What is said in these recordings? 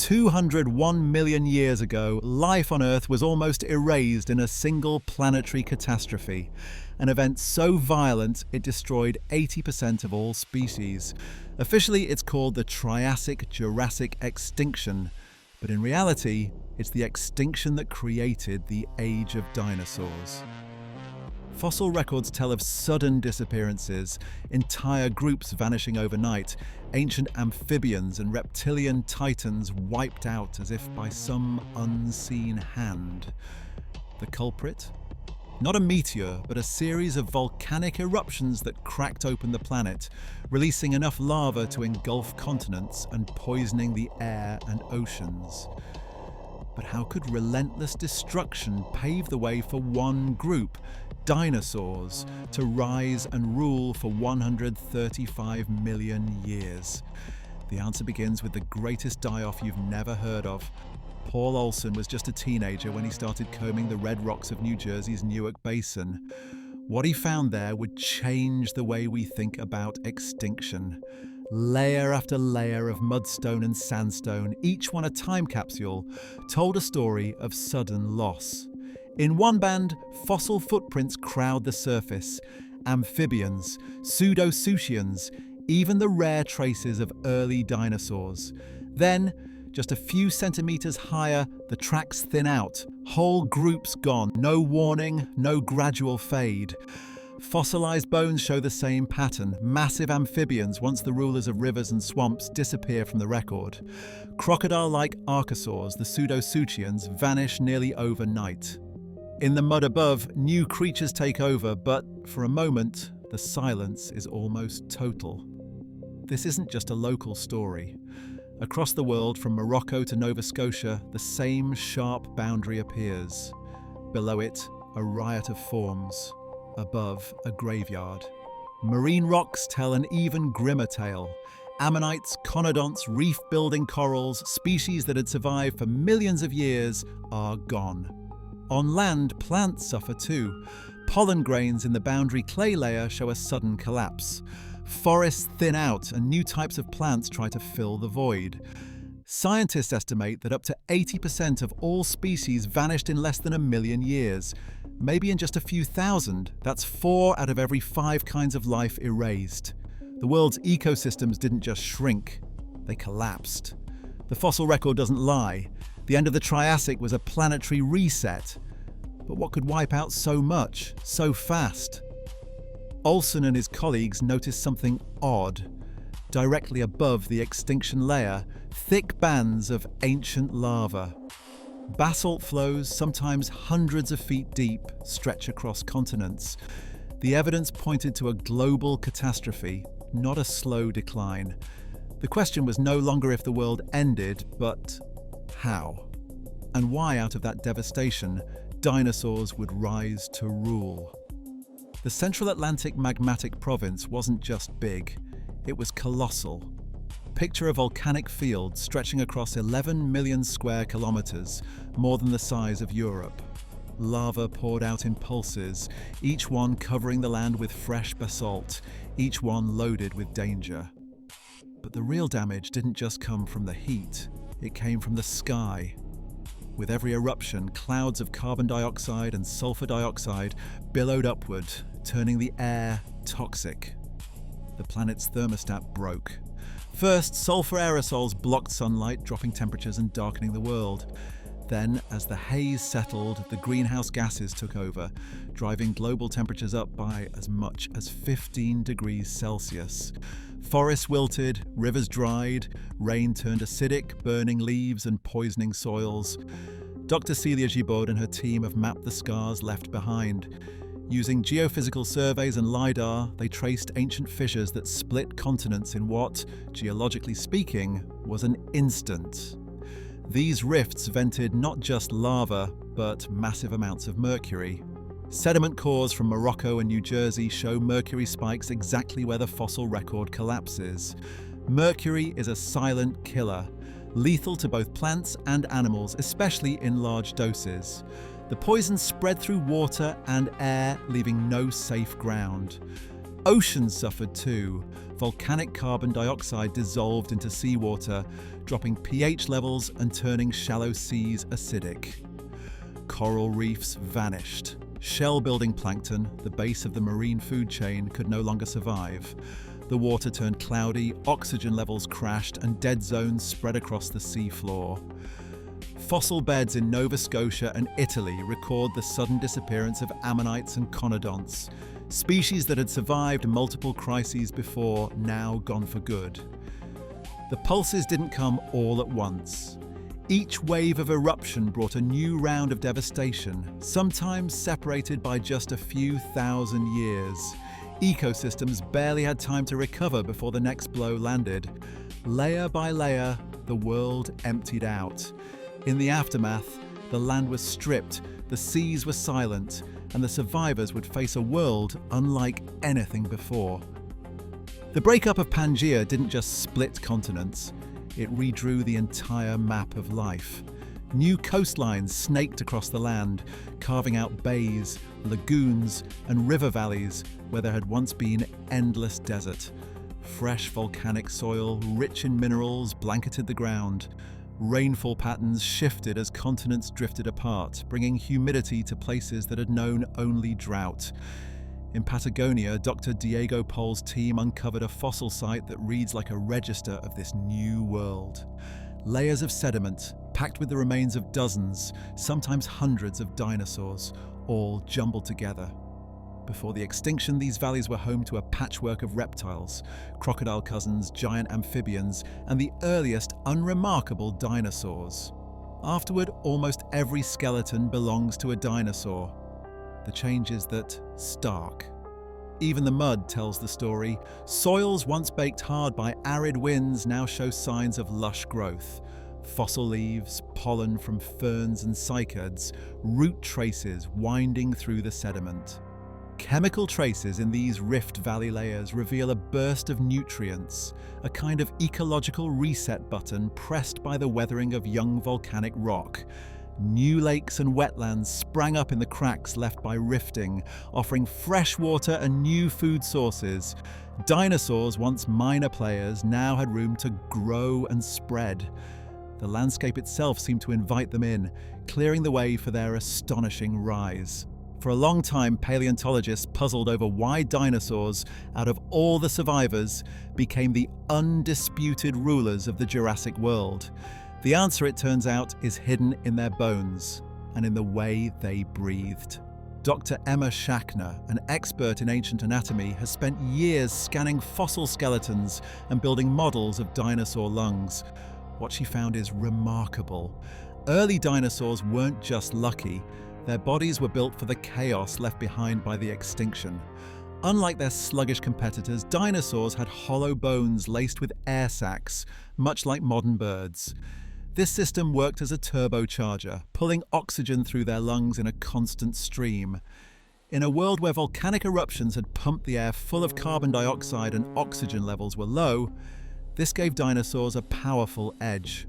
201 million years ago, life on Earth was almost erased in a single planetary catastrophe, an event so violent it destroyed 80% of all species. Officially, it's called the Triassic-Jurassic Extinction, but in reality, it's the extinction that created the age of dinosaurs. Fossil records tell of sudden disappearances, entire groups vanishing overnight, ancient amphibians and reptilian titans wiped out as if by some unseen hand. The culprit? Not a meteor, but a series of volcanic eruptions that cracked open the planet, releasing enough lava to engulf continents and poisoning the air and oceans. But how could relentless destruction pave the way for one group, dinosaurs, to rise and rule for 135 million years? The answer begins with the greatest die-off you've never heard of. Paul Olsen was just a teenager when he started combing the red rocks of New Jersey's Newark Basin. What he found there would change the way we think about extinction. Layer after layer of mudstone and sandstone, each one a time capsule, told a story of sudden loss. In one band, fossil footprints crowd the surface. Amphibians, pseudo-Rauisuchians, even the rare traces of early dinosaurs. Then, just a few centimeters higher, the tracks thin out. Whole groups gone. No warning, no gradual fade. Fossilized bones show the same pattern. Massive amphibians, once the rulers of rivers and swamps, disappear from the record. Crocodile-like archosaurs, the pseudo-Rauisuchians, vanish nearly overnight. In the mud above, new creatures take over, but for a moment, the silence is almost total. This isn't just a local story. Across the world, from Morocco to Nova Scotia, the same sharp boundary appears. Below it, a riot of forms. Above, a graveyard. Marine rocks tell an even grimmer tale. Ammonites, conodonts, reef-building corals, species that had survived for millions of years, are gone. On land, plants suffer too. Pollen grains in the boundary clay layer show a sudden collapse. Forests thin out and new types of plants try to fill the void. Scientists estimate that up to 80% of all species vanished in less than a million years. Maybe in just a few thousand, that's 4 out of every 5 kinds of life erased. The world's ecosystems didn't just shrink, they collapsed. The fossil record doesn't lie. The end of the Triassic was a planetary reset. But what could wipe out so much, so fast? Olsen and his colleagues noticed something odd. Directly above the extinction layer, thick bands of ancient lava. Basalt flows, sometimes hundreds of feet deep, stretch across continents. The evidence pointed to a global catastrophe, not a slow decline. The question was no longer if the world ended, but how? And why, out of that devastation, dinosaurs would rise to rule. The Central Atlantic Magmatic Province wasn't just big, it was colossal. Picture a volcanic field stretching across 11 million square kilometers, more than the size of Europe. Lava poured out in pulses, each one covering the land with fresh basalt, each one loaded with danger. But the real damage didn't just come from the heat, it came from the sky. With every eruption, clouds of carbon dioxide and sulfur dioxide billowed upward, turning the air toxic. The planet's thermostat broke. First, sulfur aerosols blocked sunlight, dropping temperatures and darkening the world. Then, as the haze settled, the greenhouse gases took over, driving global temperatures up by as much as 15 degrees Celsius. Forests wilted, rivers dried, rain turned acidic, burning leaves and poisoning soils. Dr. Celia Gibaud and her team have mapped the scars left behind. Using geophysical surveys and LiDAR, they traced ancient fissures that split continents in what, geologically speaking, was an instant. These rifts vented not just lava, but massive amounts of mercury. Sediment cores from Morocco and New Jersey show mercury spikes exactly where the fossil record collapses. Mercury is a silent killer, lethal to both plants and animals, especially in large doses. The poison spread through water and air, leaving no safe ground. Oceans suffered too. Volcanic carbon dioxide dissolved into seawater, dropping pH levels and turning shallow seas acidic. Coral reefs vanished. Shell-building plankton, the base of the marine food chain, could no longer survive. The water turned cloudy, oxygen levels crashed, and dead zones spread across the seafloor. Fossil beds in Nova Scotia and Italy record the sudden disappearance of ammonites and conodonts, species that had survived multiple crises before, now gone for good. The pulses didn't come all at once. Each wave of eruption brought a new round of devastation, sometimes separated by just a few thousand years. Ecosystems barely had time to recover before the next blow landed. Layer by layer, the world emptied out. In the aftermath, the land was stripped, the seas were silent, and the survivors would face a world unlike anything before. The breakup of Pangaea didn't just split continents, it redrew the entire map of life. New coastlines snaked across the land, carving out bays, lagoons, and river valleys where there had once been endless desert. Fresh volcanic soil, rich in minerals, blanketed the ground. Rainfall patterns shifted as continents drifted apart, bringing humidity to places that had known only drought. In Patagonia, Dr. Diego Pol's team uncovered a fossil site that reads like a register of this new world. Layers of sediment, packed with the remains of dozens, sometimes hundreds of dinosaurs, all jumbled together. Before the extinction, these valleys were home to a patchwork of reptiles, crocodile cousins, giant amphibians, and the earliest unremarkable dinosaurs. Afterward, almost every skeleton belongs to a dinosaur. The change is that stark. Even the mud tells the story. Soils once baked hard by arid winds now show signs of lush growth. Fossil leaves, pollen from ferns and cycads, root traces winding through the sediment. Chemical traces in these rift valley layers reveal a burst of nutrients, a kind of ecological reset button pressed by the weathering of young volcanic rock. New lakes and wetlands sprang up in the cracks left by rifting, offering fresh water and new food sources. Dinosaurs, once minor players, now had room to grow and spread. The landscape itself seemed to invite them in, clearing the way for their astonishing rise. For a long time, paleontologists puzzled over why dinosaurs, out of all the survivors, became the undisputed rulers of the Jurassic world. The answer, it turns out, is hidden in their bones and in the way they breathed. Dr. Emma Schachner, an expert in ancient anatomy, has spent years scanning fossil skeletons and building models of dinosaur lungs. What she found is remarkable. Early dinosaurs weren't just lucky. Their bodies were built for the chaos left behind by the extinction. Unlike their sluggish competitors, dinosaurs had hollow bones laced with air sacs, much like modern birds. This system worked as a turbocharger, pulling oxygen through their lungs in a constant stream. In a world where volcanic eruptions had pumped the air full of carbon dioxide and oxygen levels were low, this gave dinosaurs a powerful edge.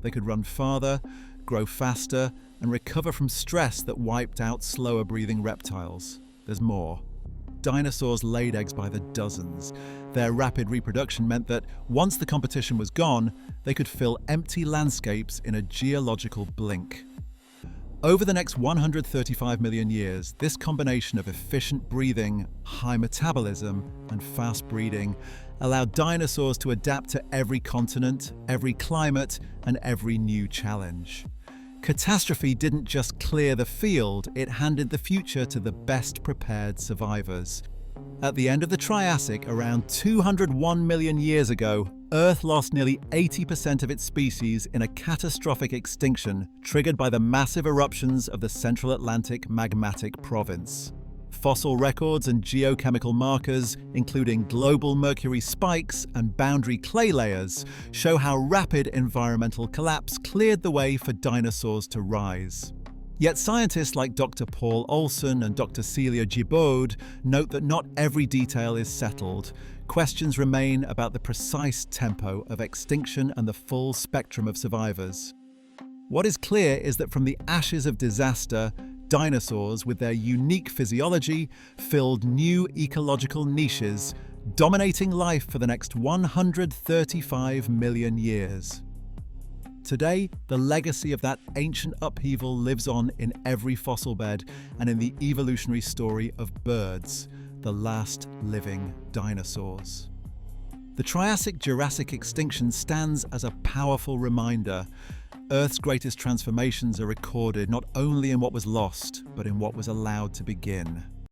They could run farther, grow faster, and recover from stress that wiped out slower-breathing reptiles. There's more. Dinosaurs laid eggs by the dozens. Their rapid reproduction meant that once the competition was gone, they could fill empty landscapes in a geological blink. Over the next 135 million years, this combination of efficient breathing, high metabolism, and fast breeding allowed dinosaurs to adapt to every continent, every climate, and every new challenge. Catastrophe didn't just clear the field, it handed the future to the best prepared survivors. At the end of the Triassic, around 201 million years ago, Earth lost nearly 80% of its species in a catastrophic extinction triggered by the massive eruptions of the Central Atlantic Magmatic Province. Fossil records and geochemical markers, including global mercury spikes and boundary clay layers, show how rapid environmental collapse cleared the way for dinosaurs to rise. Yet scientists like Dr. Paul Olson and Dr. Celia Gibaud note that not every detail is settled. Questions remain about the precise tempo of extinction and the full spectrum of survivors. What is clear is that from the ashes of disaster, Dinosaurs, with their unique physiology, filled new ecological niches, dominating life for the next 135 million years. Today, the legacy of that ancient upheaval lives on in every fossil bed and in the evolutionary story of birds, the last living dinosaurs. The Triassic-Jurassic extinction stands as a powerful reminder. Earth's greatest transformations are recorded not only in what was lost, but in what was allowed to begin.